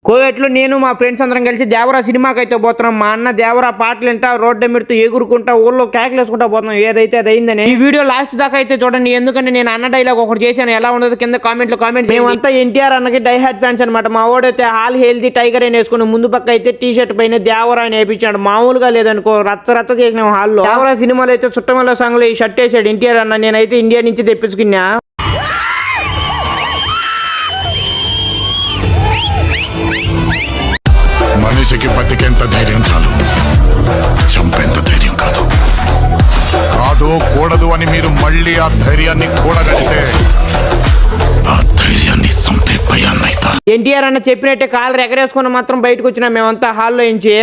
కోవేట్లో నేను మా ఫ్రెండ్స్ అందరం కలిసి దేవరా సినిమాకి అయితే పోతున్నాం. మా అన్న దేవరా పాటలు వింటా రోడ్డు మీరుతూ ఎగురుకుంటా ఊళ్ళో కేకలు వేసుకుంటా పోతున్నాం. ఏదైతే అది అయిందని ఈ వీడియో లాస్ట్ దాకా అయితే చూడండి. ఎందుకంటే నేను అన్న డైలాగ్ ఒకటి చేశాను, ఎలా ఉండదు కింద కామెంట్. మేమంతా ఎన్టీఆర్ అన్నకి డై హార్ట్ ఫ్యాన్స్ అనమాట. మా వాడైతే హాల్ హెల్తీ టైగర్ అని వేసుకుని ముందు పక్క అయితే టీ షర్ట్ పైన దేవరా అని వేయించాడు. మామూలుగా లేదనుకో, రచ్చ రచ్చ చేసిన హాల్లో. దేవరా సినిమాలో అయితే చుట్టమల్ల సాంగ్ లో ఈ షర్ట్ వేసాడు ఎన్టీఆర్ అన్న. నేనైతే ఇండియా నుంచి తెప్పించుకున్నా. మనిషికి బతికేంత ధైర్యం చాలు, చంపేంత ధైర్యం కాదు. కాదు కూడదు అని మీరు మళ్ళీ ఆ ధైర్యాన్ని కూడగలిగితే ఆ ధైర్యాన్ని చంపే భయాన్నైతా. ఎన్టీఆర్ అన్న చెప్పినట్టే కాలర్ ఎగరేసుకుని మాత్రం బయటకు వచ్చినా మేమంతా హాల్లో నుంచి.